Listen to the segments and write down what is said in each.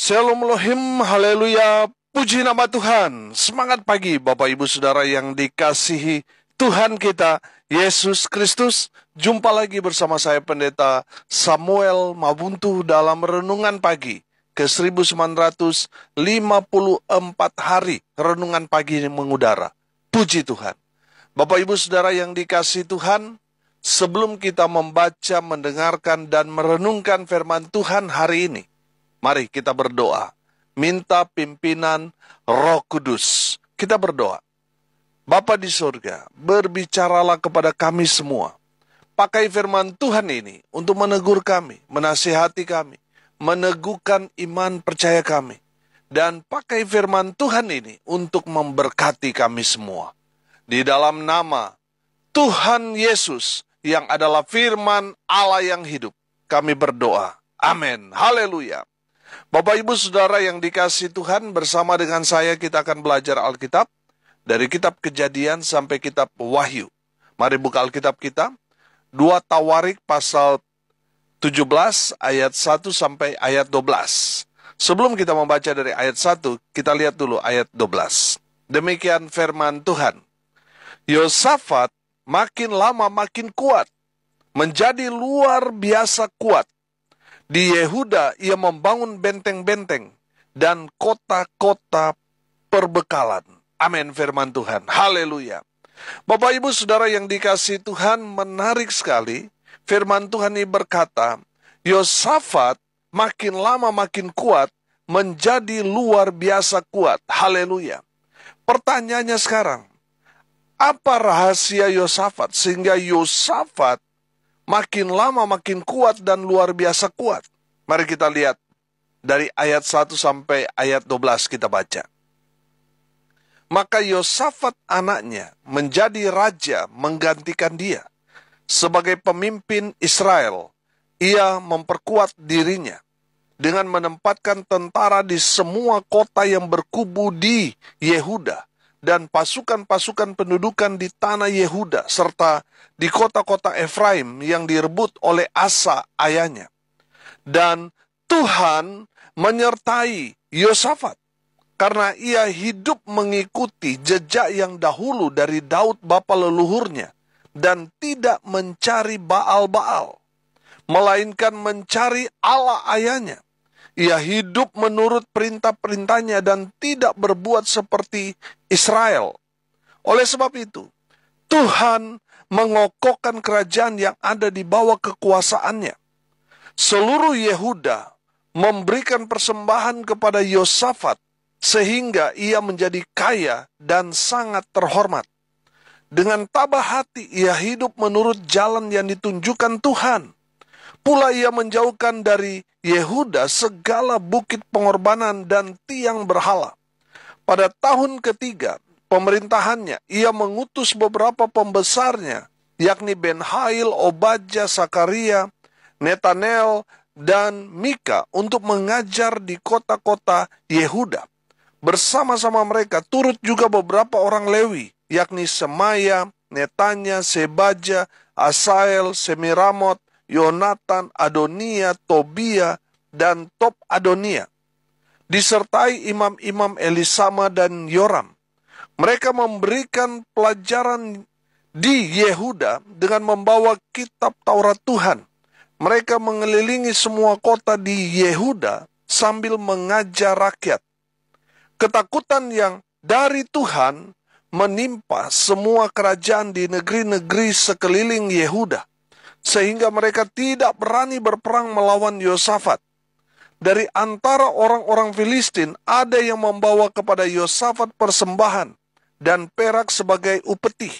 Shalom Elohim, haleluya, puji nama Tuhan. Semangat pagi Bapak Ibu Saudara yang dikasihi Tuhan kita, Yesus Kristus. Jumpa lagi bersama saya Pendeta Samuel Mabuntu dalam Renungan Pagi ke 1954 hari Renungan Pagi mengudara. Puji Tuhan. Bapak Ibu Saudara yang dikasihi Tuhan, sebelum kita membaca, mendengarkan, dan merenungkan firman Tuhan hari ini, mari kita berdoa, minta pimpinan Roh Kudus. Kita berdoa. Bapa di surga, berbicaralah kepada kami semua. Pakai firman Tuhan ini untuk menegur kami, menasihati kami, meneguhkan iman percaya kami. Dan pakai firman Tuhan ini untuk memberkati kami semua. Di dalam nama Tuhan Yesus yang adalah firman Allah yang hidup, kami berdoa. Amin. Haleluya. Bapak Ibu Saudara yang dikasihi Tuhan, bersama dengan saya kita akan belajar Alkitab dari kitab Kejadian sampai kitab Wahyu. Mari buka Alkitab kita, 2 Tawarik pasal 17 ayat 1 sampai ayat 12. Sebelum kita membaca dari ayat 1, kita lihat dulu ayat 12. Demikian firman Tuhan. Yosafat makin lama makin kuat, menjadi luar biasa kuat. Di Yehuda ia membangun benteng-benteng dan kota-kota perbekalan. Amin firman Tuhan. Haleluya. Bapak Ibu Saudara yang dikasihi Tuhan, menarik sekali. Firman Tuhan ini berkata, Yosafat makin lama makin kuat, menjadi luar biasa kuat. Haleluya. Pertanyaannya sekarang, apa rahasia Yosafat sehingga Yosafat makin lama makin kuat dan luar biasa kuat? Mari kita lihat dari ayat 1 sampai ayat 12 kita baca. Maka Yosafat anaknya menjadi raja menggantikan dia. Sebagai pemimpin Israel, ia memperkuat dirinya dengan menempatkan tentara di semua kota yang berkubu di Yehuda dan pasukan-pasukan pendudukan di tanah Yehuda, serta di kota-kota Efraim yang direbut oleh Asa ayahnya. Dan Tuhan menyertai Yosafat, karena ia hidup mengikuti jejak yang dahulu dari Daud bapa leluhurnya, dan tidak mencari Baal-Baal, melainkan mencari Allah ayahnya. Ia hidup menurut perintah-perintahnya dan tidak berbuat seperti Israel. Oleh sebab itu, Tuhan mengokohkan kerajaan yang ada di bawah kekuasaannya. Seluruh Yehuda memberikan persembahan kepada Yosafat, sehingga ia menjadi kaya dan sangat terhormat. Dengan tabah hati ia hidup menurut jalan yang ditunjukkan Tuhan. Pula ia menjauhkan dari Yehuda segala bukit pengorbanan dan tiang berhala. Pada tahun ketiga pemerintahannya, ia mengutus beberapa pembesarnya, yakni Ben-Hail, Obadja, Sakaria, Netanel, dan Mika untuk mengajar di kota-kota Yehuda. Bersama-sama mereka turut juga beberapa orang Lewi, yakni Semaya, Netanya, Sebaja, Asael, Semiramot, Yonatan, Adonia, Tobia, dan Top Adonia, disertai imam-imam Elisama dan Yoram. Mereka memberikan pelajaran di Yehuda dengan membawa kitab Taurat Tuhan. Mereka mengelilingi semua kota di Yehuda sambil mengajar rakyat. Ketakutan yang dari Tuhan menimpa semua kerajaan di negeri-negeri sekeliling Yehuda, sehingga mereka tidak berani berperang melawan Yosafat. Dari antara orang-orang Filistin ada yang membawa kepada Yosafat persembahan dan perak sebagai upeti.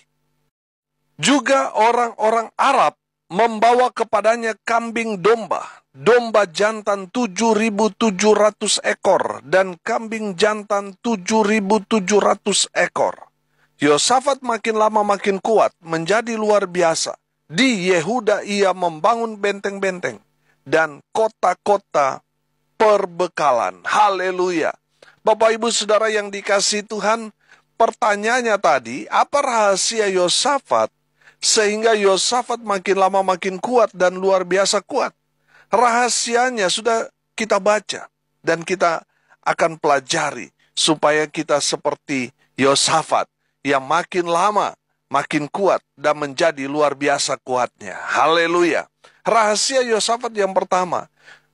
Juga orang-orang Arab membawa kepadanya kambing domba, domba jantan 7.700 ekor, dan kambing jantan 7.700 ekor. Yosafat makin lama makin kuat, menjadi luar biasa. Di Yehuda ia membangun benteng-benteng dan kota-kota perbekalan. Haleluya. Bapak Ibu Saudara yang dikasihi Tuhan, pertanyaannya tadi, apa rahasia Yosafat sehingga Yosafat makin lama makin kuat dan luar biasa kuat? Rahasianya sudah kita baca. Dan kita akan pelajari supaya kita seperti Yosafat yang makin lama makin kuat dan menjadi luar biasa kuatnya. Haleluya. Rahasia Yosafat yang pertama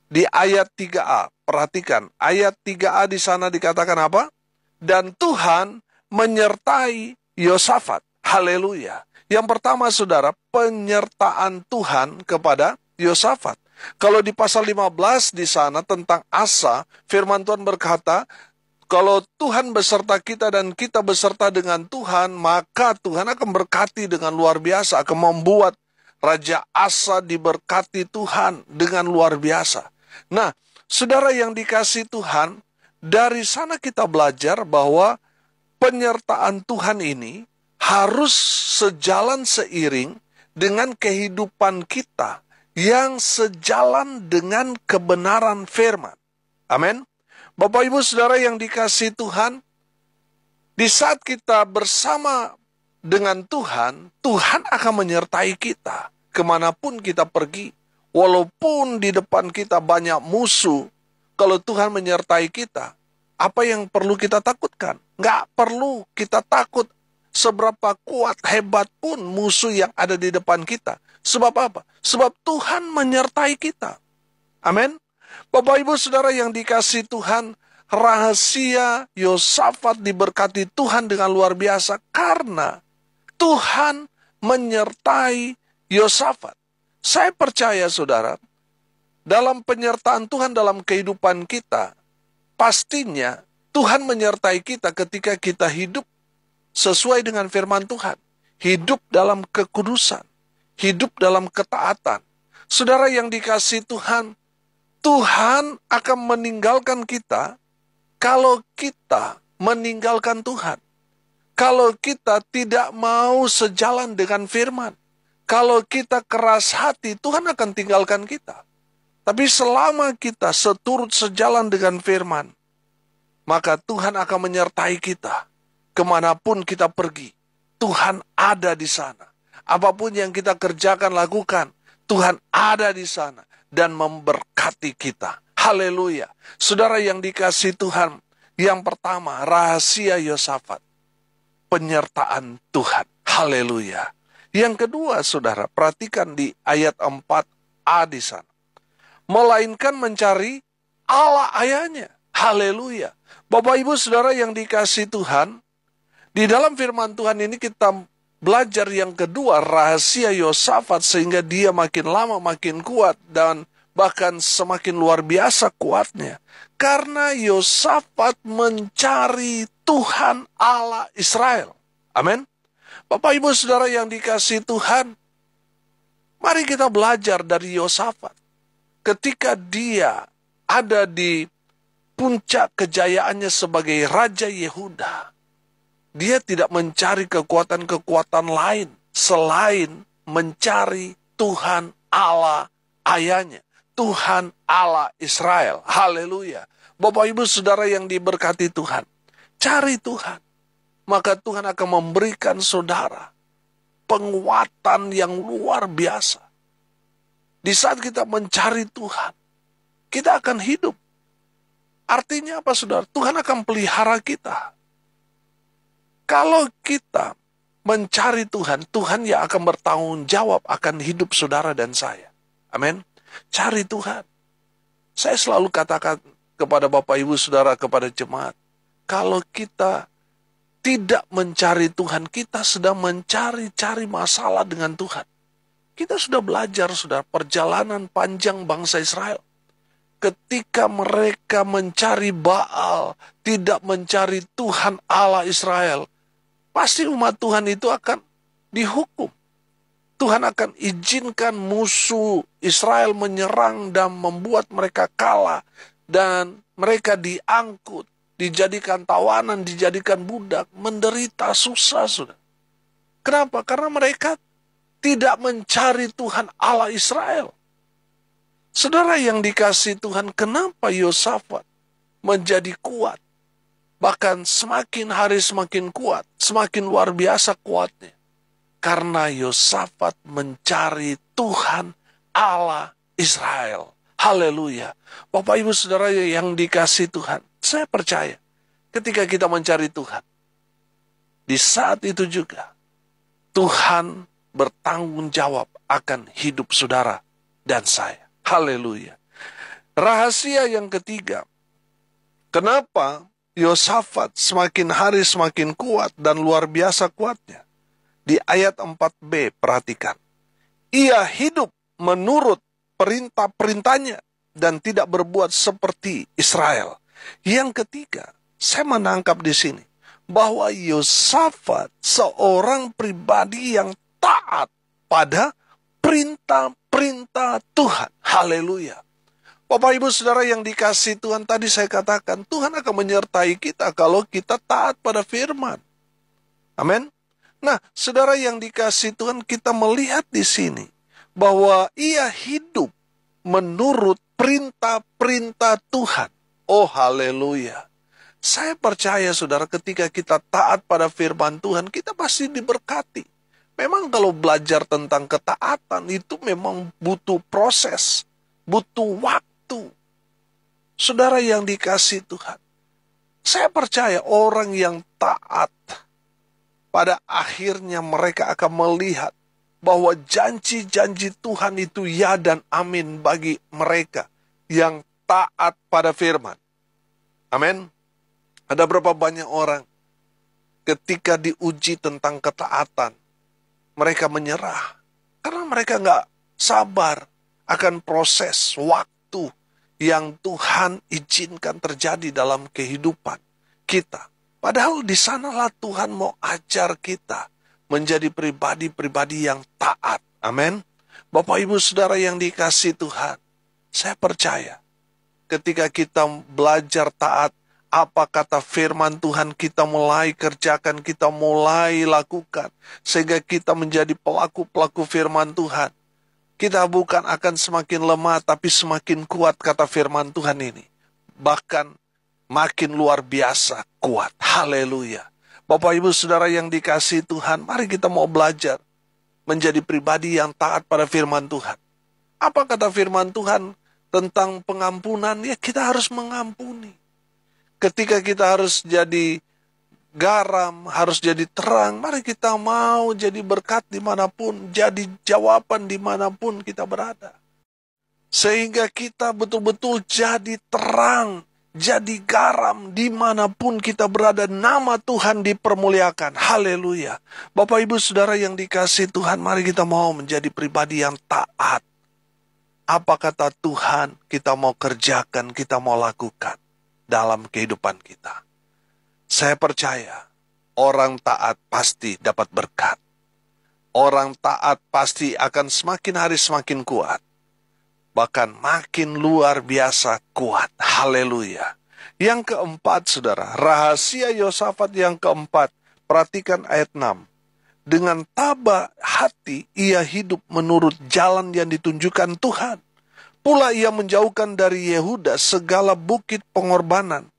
di ayat 3a. Perhatikan, ayat 3a di sana dikatakan apa? Dan Tuhan menyertai Yosafat. Haleluya. Yang pertama saudara, penyertaan Tuhan kepada Yosafat. Kalau di pasal 15 di sana tentang Asa, firman Tuhan berkata, kalau Tuhan beserta kita dan kita beserta dengan Tuhan, maka Tuhan akan berkati dengan luar biasa, akan membuat Raja Asa diberkati Tuhan dengan luar biasa. Nah, saudara yang dikasihi Tuhan, dari sana kita belajar bahwa penyertaan Tuhan ini harus sejalan seiring dengan kehidupan kita yang sejalan dengan kebenaran firman. Amin. Bapak Ibu Saudara yang dikasihi Tuhan, di saat kita bersama dengan Tuhan, Tuhan akan menyertai kita kemanapun kita pergi. Walaupun di depan kita banyak musuh, kalau Tuhan menyertai kita, apa yang perlu kita takutkan? Nggak perlu kita takut seberapa kuat, hebat pun musuh yang ada di depan kita. Sebab apa? Sebab Tuhan menyertai kita. Amin. Bapak Ibu Saudara yang dikasihi Tuhan, rahasia Yosafat diberkati Tuhan dengan luar biasa karena Tuhan menyertai Yosafat. Saya percaya saudara, dalam penyertaan Tuhan dalam kehidupan kita, pastinya Tuhan menyertai kita ketika kita hidup sesuai dengan firman Tuhan. Hidup dalam kekudusan, hidup dalam ketaatan. Saudara yang dikasihi Tuhan, Tuhan akan meninggalkan kita kalau kita meninggalkan Tuhan. Kalau kita tidak mau sejalan dengan firman. Kalau kita keras hati, Tuhan akan tinggalkan kita. Tapi selama kita seturut sejalan dengan firman, maka Tuhan akan menyertai kita. Kemanapun kita pergi, Tuhan ada di sana. Apapun yang kita kerjakan, lakukan, Tuhan ada di sana dan memberkati kita. Haleluya. Saudara yang dikasihi Tuhan, yang pertama, rahasia Yosafat, penyertaan Tuhan. Haleluya. Yang kedua, saudara, perhatikan di ayat 4a di sana. Melainkan mencari Allah ayahnya. Haleluya. Bapak Ibu Saudara yang dikasihi Tuhan, di dalam firman Tuhan ini kita belajar yang kedua, rahasia Yosafat sehingga dia makin lama makin kuat dan bahkan semakin luar biasa kuatnya. Karena Yosafat mencari Tuhan Allah Israel. Amin. Bapak Ibu Saudara yang dikasihi Tuhan, mari kita belajar dari Yosafat. Ketika dia ada di puncak kejayaannya sebagai Raja Yehuda, dia tidak mencari kekuatan-kekuatan lain selain mencari Tuhan Allah ayahnya, Tuhan Allah Israel. Haleluya. Bapak Ibu Saudara yang diberkati Tuhan, cari Tuhan, maka Tuhan akan memberikan saudara penguatan yang luar biasa. Di saat kita mencari Tuhan, kita akan hidup. Artinya apa saudara? Tuhan akan pelihara kita. Kalau kita mencari Tuhan, Tuhan yang akan bertanggung jawab akan hidup saudara dan saya. Amin. Cari Tuhan. Saya selalu katakan kepada Bapak Ibu Saudara, kepada jemaat, kalau kita tidak mencari Tuhan, kita sedang mencari-cari masalah dengan Tuhan. Kita sudah belajar, saudara, perjalanan panjang bangsa Israel. Ketika mereka mencari Baal, tidak mencari Tuhan Allah Israel, pasti umat Tuhan itu akan dihukum. Tuhan akan izinkan musuh Israel menyerang dan membuat mereka kalah. Dan mereka diangkut, dijadikan tawanan, dijadikan budak, menderita, susah, sudah. Kenapa? Karena mereka tidak mencari Tuhan Allah Israel. Saudara yang dikasihi Tuhan, kenapa Yosafat menjadi kuat? Bahkan semakin hari semakin kuat, semakin luar biasa kuatnya. Karena Yosafat mencari Tuhan Allah Israel. Haleluya. Bapak Ibu Saudara yang dikasih Tuhan, saya percaya ketika kita mencari Tuhan, di saat itu juga Tuhan bertanggung jawab akan hidup saudara dan saya. Haleluya. Rahasia yang ketiga, kenapa Yosafat semakin hari semakin kuat dan luar biasa kuatnya? Di ayat 4b, perhatikan. Ia hidup menurut perintah-perintahnya dan tidak berbuat seperti Israel. Yang ketiga, saya menangkap di sini bahwa Yosafat seorang pribadi yang taat pada perintah-perintah Tuhan. Haleluya. Bapak Ibu Saudara yang dikasih Tuhan, tadi saya katakan Tuhan akan menyertai kita kalau kita taat pada firman. Amin. Nah, saudara yang dikasih Tuhan, kita melihat di sini bahwa ia hidup menurut perintah-perintah Tuhan. Oh, haleluya. Saya percaya saudara, ketika kita taat pada firman Tuhan, kita pasti diberkati. Memang kalau belajar tentang ketaatan itu memang butuh proses, butuh waktu. Saudara yang dikasih Tuhan, saya percaya orang yang taat, pada akhirnya mereka akan melihat bahwa janji-janji Tuhan itu ya dan amin bagi mereka yang taat pada firman. Amin. Ada berapa banyak orang ketika diuji tentang ketaatan, mereka menyerah. Karena mereka nggak sabar akan proses waktu yang Tuhan izinkan terjadi dalam kehidupan kita. Padahal di sanalah Tuhan mau ajar kita menjadi pribadi-pribadi yang taat. Amin. Bapak Ibu Saudara yang dikasih Tuhan, saya percaya ketika kita belajar taat, apa kata firman Tuhan kita mulai kerjakan, kita mulai lakukan, sehingga kita menjadi pelaku-pelaku firman Tuhan. Kita bukan akan semakin lemah, tapi semakin kuat kata firman Tuhan ini. Bahkan makin luar biasa kuat. Haleluya. Bapak Ibu Saudara yang dikasih Tuhan, mari kita mau belajar menjadi pribadi yang taat pada firman Tuhan. Apa kata firman Tuhan tentang pengampunan? Ya, kita harus mengampuni. Ketika kita harus jadi garam, harus jadi terang, mari kita mau jadi berkat dimanapun, jadi jawaban dimanapun kita berada. Sehingga kita betul-betul jadi terang, jadi garam dimanapun kita berada, nama Tuhan dipermuliakan. Haleluya. Bapak Ibu Saudara yang dikasih Tuhan, mari kita mau menjadi pribadi yang taat. Apa kata Tuhan kita mau kerjakan, kita mau lakukan dalam kehidupan kita. Saya percaya orang taat pasti dapat berkat. Orang taat pasti akan semakin hari semakin kuat. Bahkan makin luar biasa kuat. Haleluya. Yang keempat, saudara, rahasia Yosafat yang keempat. Perhatikan ayat 6. Dengan tabah hati ia hidup menurut jalan yang ditunjukkan Tuhan. Pula ia menjauhkan dari Yehuda segala bukit pengorbanan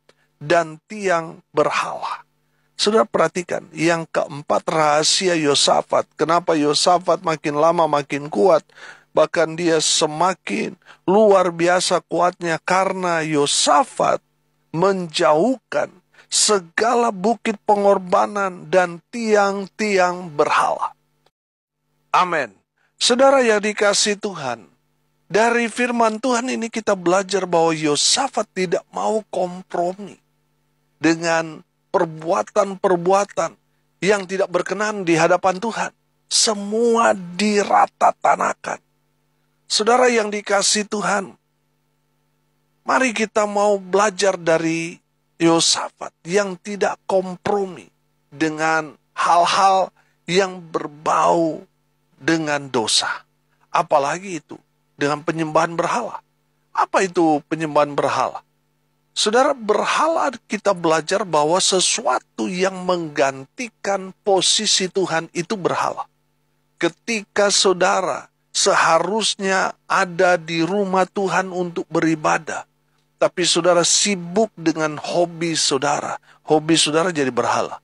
dan tiang berhala. Saudara perhatikan, yang keempat rahasia Yosafat. Kenapa Yosafat makin lama makin kuat? Bahkan dia semakin luar biasa kuatnya karena Yosafat menjauhkan segala bukit pengorbanan dan tiang-tiang berhala. Amin. Saudara yang dikasih Tuhan, dari firman Tuhan ini kita belajar bahwa Yosafat tidak mau kompromi dengan perbuatan-perbuatan yang tidak berkenan di hadapan Tuhan. Semua diratatanakan. Saudara yang dikasih Tuhan, mari kita mau belajar dari Yosafat yang tidak kompromi dengan hal-hal yang berbau dengan dosa. Apalagi itu dengan penyembahan berhala. Apa itu penyembahan berhala? Saudara, berhala kita belajar bahwa sesuatu yang menggantikan posisi Tuhan itu berhala. Ketika saudara seharusnya ada di rumah Tuhan untuk beribadah, tapi saudara sibuk dengan hobi saudara. Hobi saudara jadi berhala.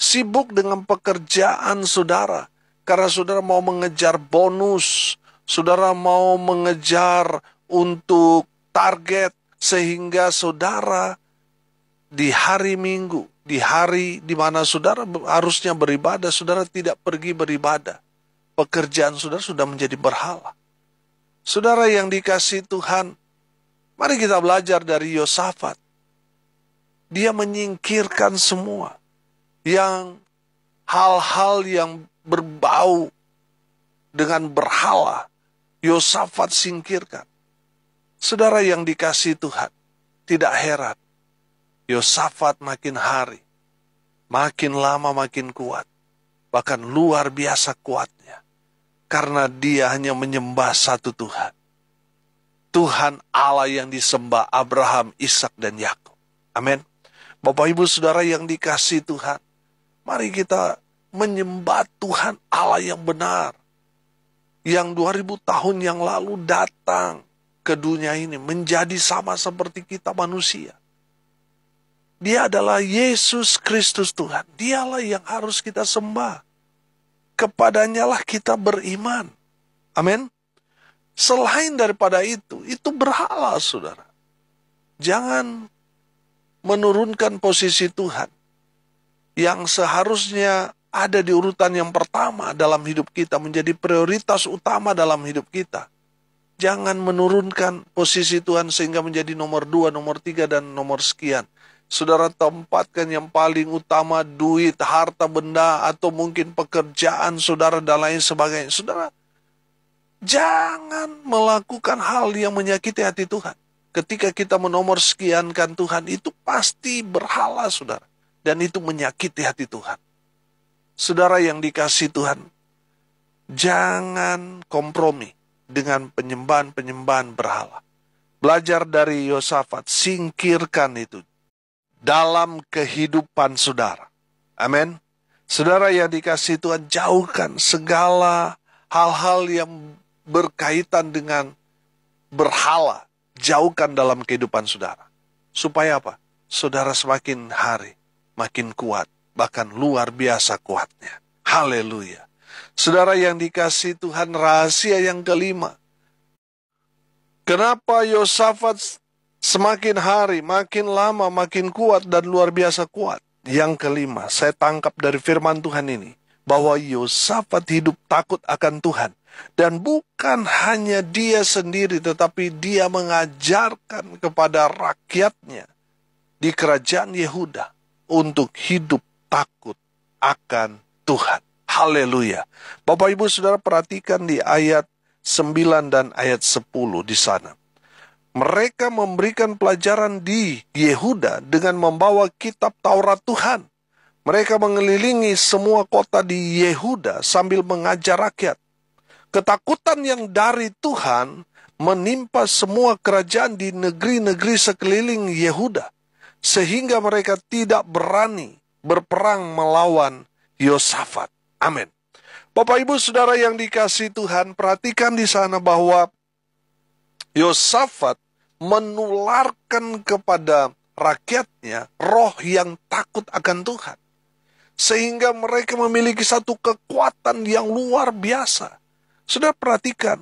Sibuk dengan pekerjaan saudara, karena saudara mau mengejar bonus, saudara mau mengejar untuk target, sehingga saudara di hari Minggu, di hari di mana saudara harusnya beribadah, saudara tidak pergi beribadah. Pekerjaan saudara sudah menjadi berhala. Saudara yang dikasihi Tuhan, mari kita belajar dari Yosafat. Dia menyingkirkan semua hal-hal yang berbau dengan berhala. Yosafat singkirkan. Saudara yang dikasihi Tuhan, tidak heran. Yosafat makin hari, makin lama makin kuat. Bahkan luar biasa kuatnya. Karena dia hanya menyembah satu Tuhan. Tuhan Allah yang disembah Abraham, Ishak dan Yakub. Amin. Bapak Ibu Saudara yang dikasihi Tuhan, mari kita menyembah Tuhan Allah yang benar. Yang 2000 tahun yang lalu datang ke dunia ini menjadi sama seperti kita manusia. Dia adalah Yesus Kristus Tuhan. Dialah yang harus kita sembah. Kepadanya lah kita beriman. Amin. Selain daripada itu berhala, saudara. Jangan menurunkan posisi Tuhan yang seharusnya ada di urutan yang pertama dalam hidup kita, menjadi prioritas utama dalam hidup kita. Jangan menurunkan posisi Tuhan sehingga menjadi nomor 2, nomor 3, dan nomor sekian. Saudara tempatkan yang paling utama duit, harta benda, atau mungkin pekerjaan saudara dan lain sebagainya. Saudara, jangan melakukan hal yang menyakiti hati Tuhan. Ketika kita menomor sekiankan Tuhan, itu pasti berhala, saudara. Dan itu menyakiti hati Tuhan. Saudara yang dikasihi Tuhan, jangan kompromi dengan penyembahan-penyembahan berhala. Belajar dari Yosafat, singkirkan itu dalam kehidupan saudara. Amin. Saudara yang dikasihi Tuhan, jauhkan segala hal-hal yang berkaitan dengan berhala. Jauhkan dalam kehidupan saudara. Supaya apa? Saudara semakin hari makin kuat. Bahkan luar biasa kuatnya. Haleluya. Saudara yang dikasihi Tuhan, rahasia yang kelima. Kenapa Yosafat semakin hari, makin lama, makin kuat dan luar biasa kuat? Yang kelima, saya tangkap dari firman Tuhan ini, bahwa Yosafat hidup takut akan Tuhan. Dan bukan hanya dia sendiri, tetapi dia mengajarkan kepada rakyatnya di kerajaan Yehuda untuk hidup takut akan Tuhan. Haleluya. Bapak Ibu Saudara perhatikan di ayat 9 dan ayat 10 di sana. Mereka memberikan pelajaran di Yehuda dengan membawa kitab Taurat Tuhan. Mereka mengelilingi semua kota di Yehuda sambil mengajar rakyat. Ketakutan yang dari Tuhan menimpa semua kerajaan di negeri-negeri sekeliling Yehuda, sehingga mereka tidak berani berperang melawan Yosafat. Amin. Bapak Ibu Saudara yang dikasihi Tuhan, perhatikan di sana bahwa Yosafat menularkan kepada rakyatnya roh yang takut akan Tuhan. Sehingga mereka memiliki satu kekuatan yang luar biasa. Sudah perhatikan,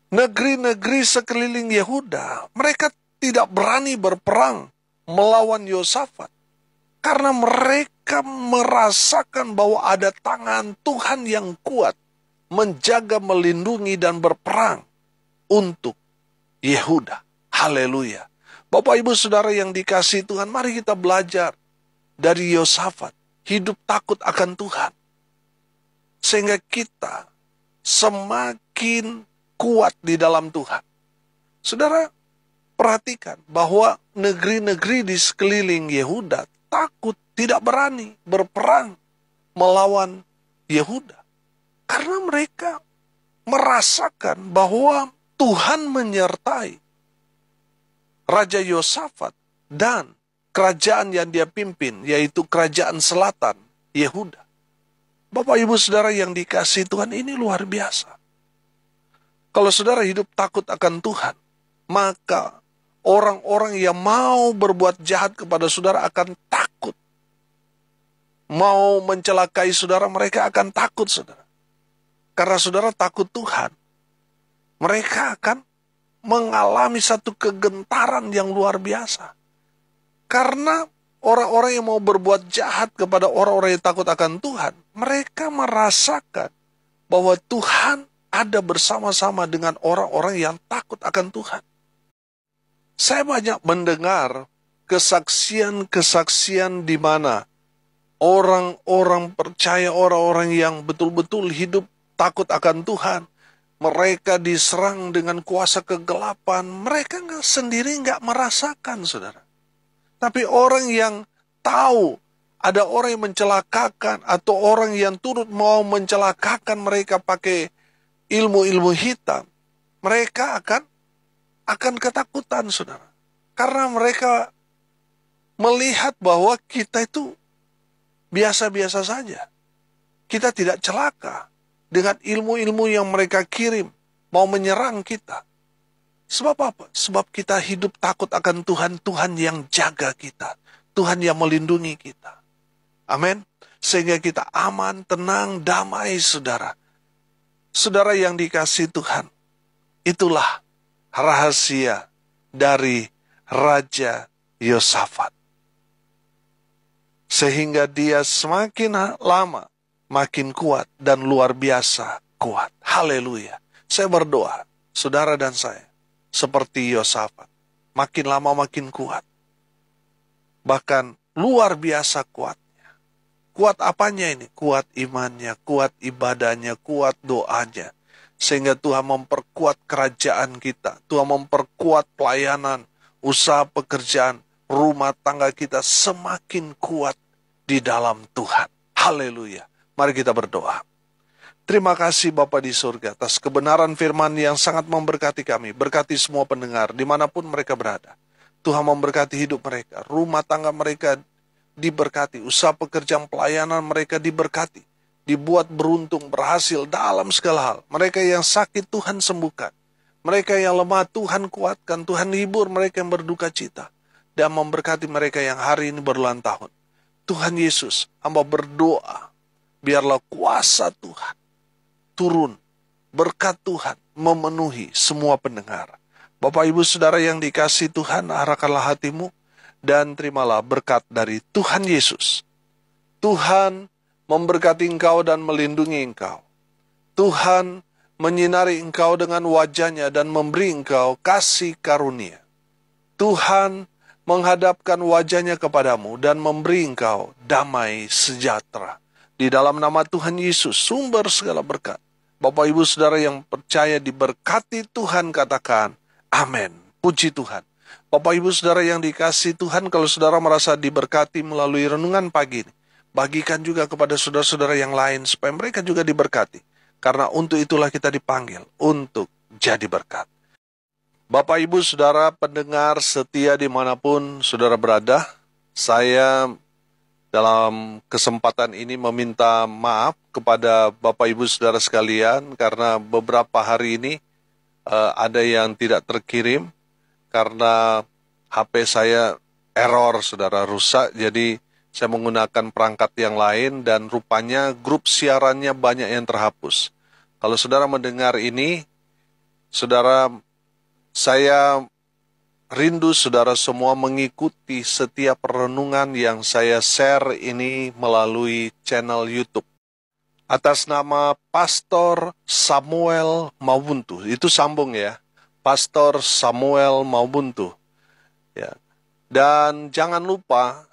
negeri-negeri sekeliling Yehuda, mereka tidak berani berperang melawan Yosafat. Karena mereka merasakan bahwa ada tangan Tuhan yang kuat menjaga, melindungi, dan berperang untuk Yehuda. Haleluya. Bapak Ibu Saudara yang dikasihi Tuhan, mari kita belajar dari Yosafat. Hidup takut akan Tuhan. Sehingga kita semakin kuat di dalam Tuhan. Saudara, perhatikan bahwa negeri-negeri di sekeliling Yehuda takut, tidak berani berperang melawan Yehuda. Karena mereka merasakan bahwa Tuhan menyertai Raja Yosafat dan kerajaan yang dia pimpin, yaitu kerajaan selatan Yehuda. Bapak Ibu Saudara yang dikasihi Tuhan, ini luar biasa. Kalau saudara hidup takut akan Tuhan, maka orang-orang yang mau berbuat jahat kepada saudara akan takut. Mau mencelakai saudara, mereka akan takut, saudara. Karena saudara takut Tuhan, mereka akan mengalami satu kegentaran yang luar biasa. Karena orang-orang yang mau berbuat jahat kepada orang-orang yang takut akan Tuhan, mereka merasakan bahwa Tuhan ada bersama-sama dengan orang-orang yang takut akan Tuhan. Saya banyak mendengar kesaksian-kesaksian di mana orang-orang percaya, orang-orang yang betul-betul hidup takut akan Tuhan, mereka diserang dengan kuasa kegelapan, mereka sendiri nggak merasakan, saudara. Tapi orang yang tahu ada orang yang mencelakakan atau orang yang turut mau mencelakakan mereka pakai ilmu-ilmu hitam, mereka akan ketakutan, saudara. Karena mereka melihat bahwa kita itu biasa-biasa saja. Kita tidak celaka dengan ilmu-ilmu yang mereka kirim, mau menyerang kita. Sebab apa? Sebab kita hidup takut akan Tuhan, Tuhan yang jaga kita, Tuhan yang melindungi kita. Amin. Sehingga kita aman, tenang, damai, saudara. Saudara yang dikasihi Tuhan, itulah rahasia dari Raja Yosafat. Sehingga dia semakin lama, makin kuat dan luar biasa kuat. Haleluya. Saya berdoa, saudara dan saya, seperti Yosafat, makin lama makin kuat. Bahkan luar biasa kuatnya. Kuat apanya ini? Kuat imannya, kuat ibadahnya, kuat doanya. Sehingga Tuhan memperkuat kerajaan kita. Tuhan memperkuat pelayanan, usaha pekerjaan, rumah tangga kita semakin kuat di dalam Tuhan. Haleluya. Mari kita berdoa. Terima kasih Bapa di surga atas kebenaran firman yang sangat memberkati kami. Berkati semua pendengar dimanapun mereka berada. Tuhan memberkati hidup mereka, rumah tangga mereka diberkati, usaha pekerjaan pelayanan mereka diberkati, dibuat beruntung, berhasil dalam segala hal. Mereka yang sakit Tuhan sembuhkan, mereka yang lemah Tuhan kuatkan, Tuhan hibur mereka yang berduka cita, dan memberkati mereka yang hari ini berulang tahun. Tuhan Yesus, hamba berdoa, biarlah kuasa Tuhan turun, berkat Tuhan memenuhi semua pendengar. Bapak Ibu Saudara yang dikasihi Tuhan, arahkanlah hatimu, dan terimalah berkat dari Tuhan Yesus. Tuhan memberkati engkau dan melindungi engkau. Tuhan menyinari engkau dengan wajahnya dan memberi engkau kasih karunia. Tuhan menghadapkan wajahnya kepadamu dan memberi engkau damai sejahtera. Di dalam nama Tuhan Yesus, sumber segala berkat. Bapak Ibu Saudara yang percaya diberkati Tuhan, katakan, amin. Puji Tuhan. Bapak Ibu Saudara yang dikasihi Tuhan, kalau saudara merasa diberkati melalui renungan pagi ini, bagikan juga kepada saudara-saudara yang lain supaya mereka juga diberkati. Karena untuk itulah kita dipanggil untuk jadi berkat. Bapak Ibu Saudara pendengar setia dimanapun saudara berada, saya dalam kesempatan ini meminta maaf kepada Bapak Ibu Saudara sekalian karena beberapa hari ini ada yang tidak terkirim. Karena HP saya error, saudara, rusak, jadi saya menggunakan perangkat yang lain dan rupanya grup siarannya banyak yang terhapus. Kalau saudara mendengar ini, saudara, saya rindu saudara semua mengikuti setiap renungan yang saya share ini melalui channel YouTube. Atas nama Pastor Samuel Mawuntu, itu sambung ya. Pastor Samuel Mawuntu. Ya. Dan jangan lupa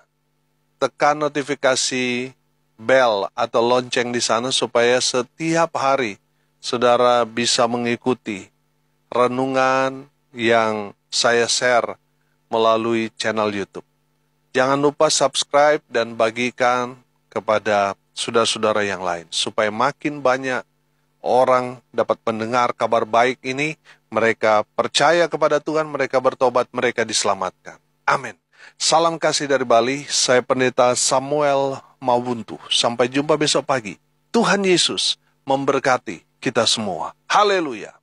tekan notifikasi bell atau lonceng di sana supaya setiap hari saudara bisa mengikuti renungan yang saya share melalui channel YouTube. Jangan lupa subscribe dan bagikan kepada saudara-saudara yang lain supaya makin banyak orang dapat mendengar kabar baik ini, mereka percaya kepada Tuhan, mereka bertobat, mereka diselamatkan. Amin. Salam kasih dari Bali, saya Pendeta Samuel Mawuntu. Sampai jumpa besok pagi. Tuhan Yesus memberkati kita semua. Haleluya.